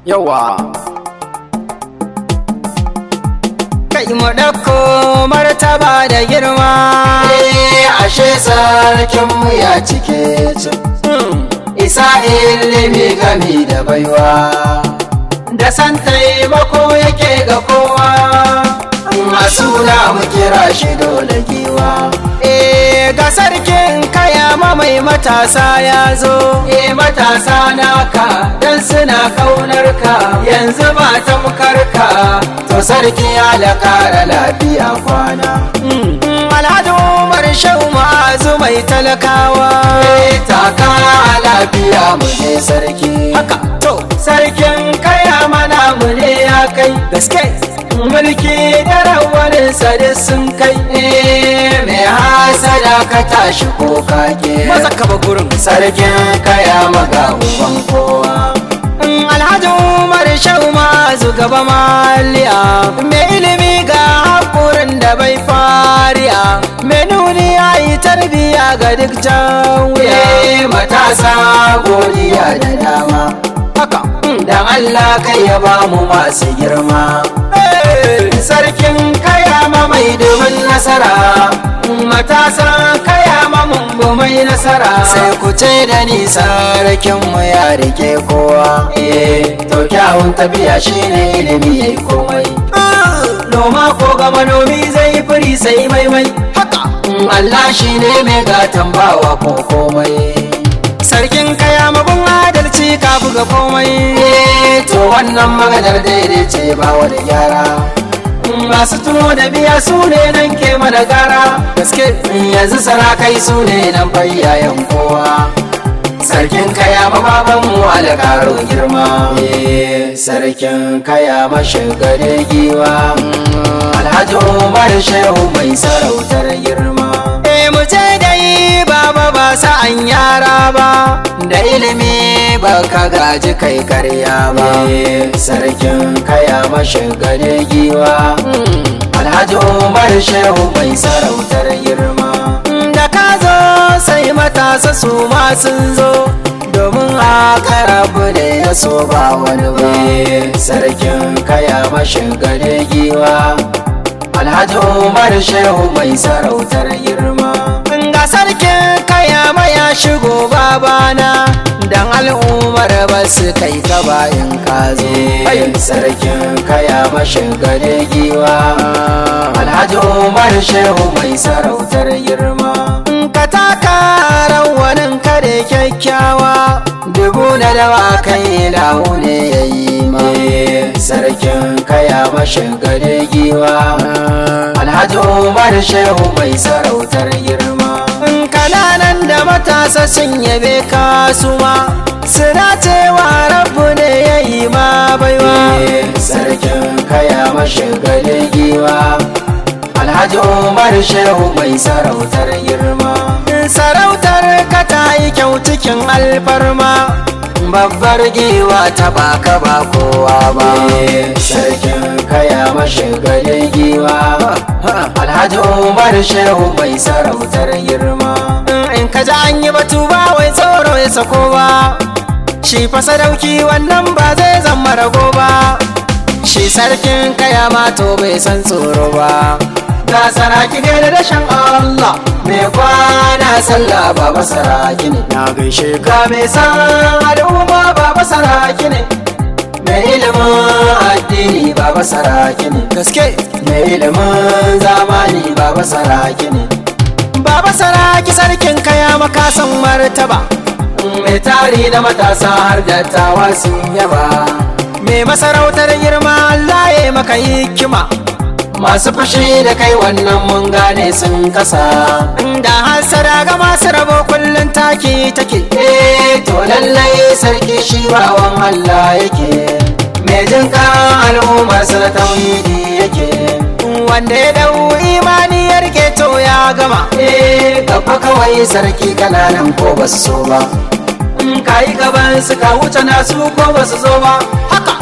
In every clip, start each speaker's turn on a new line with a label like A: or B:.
A: yawa
B: kai mu ɗauko martaba da girma.
A: ashe sarkinmu ya cike cin isa ilimi gami da baiwa da san taimako yake ga kowa a suna mu kira shi dole giwa.
B: Ga sarkin kaya mai matasa ya zo.
A: Matasa naka dan suna kaunar ka yanzu ba tamkar ka to sarki ya da kara lafiya kwana.
B: Alhaji Umar Shehu Ma'azu mai talakawa.
A: Taka lafiya mu ne sarki.
B: Haka to
A: sarkin kaya mana mu ne ya kai
B: gaske.
A: Mulki da rawanin duk sun kai. Mai hasada ka tashi ko kake
B: maza ka ba gurin
A: sarkin kaya maga uban kowa.
B: Alhaji Umar Shehu Ma'azu gaba maliya mai ilimi ga hakurin da bai fariya mai nuni ya yi tarbiya ga duk jan wuya.
A: Matasa godiya da dama
B: Haka
A: dan Allah kai ya ba mu masu girma. Sarkin kaya mai domin nasara matasa kaya mun mai nasara sai ku ce da ni sarkinmu ya rike kowa. To kyawun tafiya shine ilimi yayi komai. Noma ko ga manomi zai firi sai maimai.
B: haka
A: Allah shine mai gatan bawa ko komai.
B: sarkin kaya magun adalci ka buga komai.
A: To wannan maganar daidai ce ba wani gyara. Masu tuwo da biya su ne nan ke mana gara.
B: Gaske
A: yanzu sarakai su ne nan bayyayen kowa. Sarkin kaya babanmu alƙaro girma. Sarkin kaya mashigare giwa. Alhaji Umar Shehu mai sarautar girma.
B: mu je dai baba ba sa'an yara ba.
A: Da ilimi ba ka gaji kai karya ba. Sarkin kaya mashigare giwa. Alhaji Umar Shehu mai sarautar girma.
B: Da ka zo sai matasa su ma sun zo
A: domin haka rabu da ya so ba wani ba. Sarkin kaya mashigare giwa. Alhaji Umar Shehu mai sarautar girma.
B: ga sarkin kaya ya shigo babana dan al'ummar ba su kai ka bayan ka zo.
A: Sarkin kaya mashigare giwa. Alhaji Umar Shehu mai sarautar girma.
B: ka taka rawanin ka da kyakkyawa
A: Dubu na dawakai lahu ne ya yi ma. Sarkin kaya mashigare giwa. Alhaji Umar Shehu mai sarautar girma.
B: kananan da matasa sun yabe ka suma suna cewa rabu ne ya yi ma baiwa.
A: Sarkin kaya mashigare giwa. Alhaji Umar Shehu mai sarautar girma.
B: sarautar ka ta yi kyau cikin alfarma
A: Babbar giwa ta baka ba kowa ba. Sarkin kaya mashigare giwa. Alhaji Umar Shehu mai sarautar girma.
B: in ka ji an yi batu ba wai tsoro ya sako ba. Shi fa sadauki wannan ba zai zama rago ba. Shi sarkin kaya ma to bai san tsoro ba.
A: Ga saraki ne da dashen Allah mai kwana sallah baba saraki ne.
B: Na gaishe ka
A: Ga mai san al'umma baba saraki ne. Mai ilimin addini baba saraki ne.
B: gaske.
A: Mai ilimin zamani baba saraki ne.
B: Baba saraki sarkin kaya makasan martaba.
A: Mai tari da matasa har dattawa sun yaba.
B: Mai masarautar girma Allah ya maka hikima.
A: Masu fushi da kai wannan mun gane sun kasa.
B: Da hasara ga masu rabo kullum taki take.
A: To lallai sarki shi bawan Allah yake. Mai jin kan al'ummarsa na tauhidi yake.
B: Wanda ya dau imani ya rike to ya gama.
A: Gaba kawai sarki kananan ko ba su so ba. Ka yi gaban su ka wuce nasu ko ba su zo ba.
B: Haka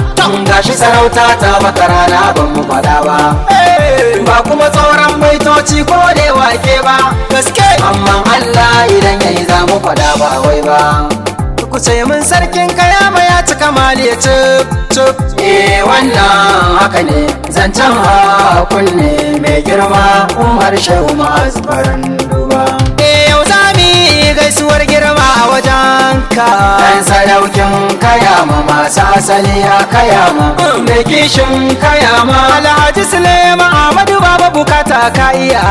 A: Gashi sarauta ta baka rana ban mu faɗa ba. Ba kuma tsoron baitoci ko da wake ba.
B: gaske.
A: Amma Allah idan yayi za mu faɗa ba wai ba.
B: ku ce mun sarkin kayama ya cika mali ya cip
A: wannan haka ne zancen hakun ne mai girma Umar Shehu Ma'azu farin duba.
B: yau za mu yi gaisuwar girma a wajenka
A: Dan sadaukin kayama masu asali a kayama mai kishin kayama
B: Alhaji Sulema Ahmadu Baba Bukata ka iya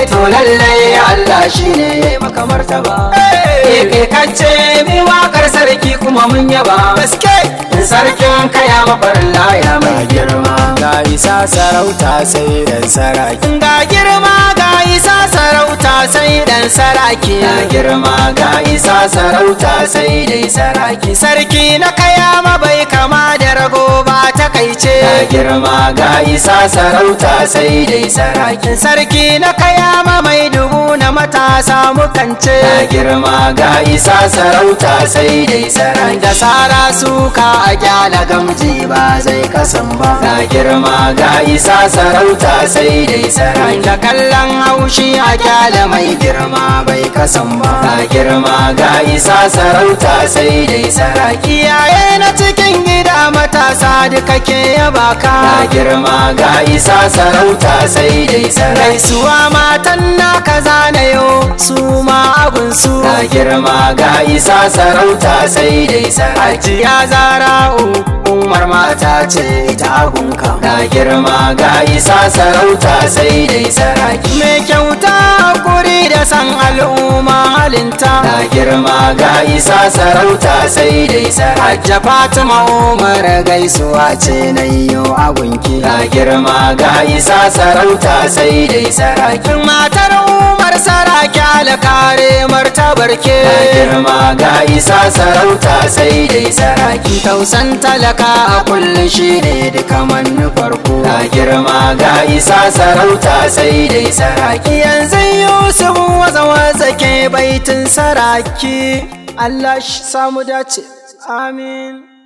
A: to lallai Allah shine ya maka martaba ke kace mi wakar sarki kuma mun yaba
B: gaske
A: sarkin kayama farilla ya mai girma
B: ga isa sarauta sai dan saraki ga girma ga isa sarauta sai dan saraki
A: ga girma ga isa sarauta sai dai saraki
B: sarki na kayama bai kama da rago ba ta kaice
A: ga girma ga isa sarauta sai dai saraki
B: sarki na kayama mai dubu na matasa mukance
A: ga girma ga isa sarauta sai dai saraki
B: da sara suka a kyala gamji ba zai kasan ba
A: ga girma ga isa sarauta sai dai saraki
B: da kallon haushi a kyala mai girma bai kasan ba
A: ga girma ga isa sarauta sai dai saraki
B: iyaye na cikin gida matasa duka ke yaba ka
A: ga girma ga isa sarauta sai dai saraki
B: gaisuwa matan na kaza na yau su ma abun su
A: ga girma ga isa sarauta sai dai saraki
B: Hajiya Zara'u Umar mata ce ta agunka
A: ga girma ga isa sarauta sai dai saraki
B: mai kyauta hakuri da san al'umma halinta
A: ga girma ga isa sarauta sai dai saraki
B: Hajja Fatima Umar gaisuwa ce na yiwu agunki
A: ga girma ga isa sarauta sai dai saraki
B: matar Umar saraki alkare martabar ke
A: ga girma ga isa sarauta sai dai saraki
B: tausan talaka a kullum shi ne duka manufar ku
A: ga girma ga isa sarauta sai dai saraki
B: yanzu Yusuf waza ke baitin saraki Allah shi samu dace amin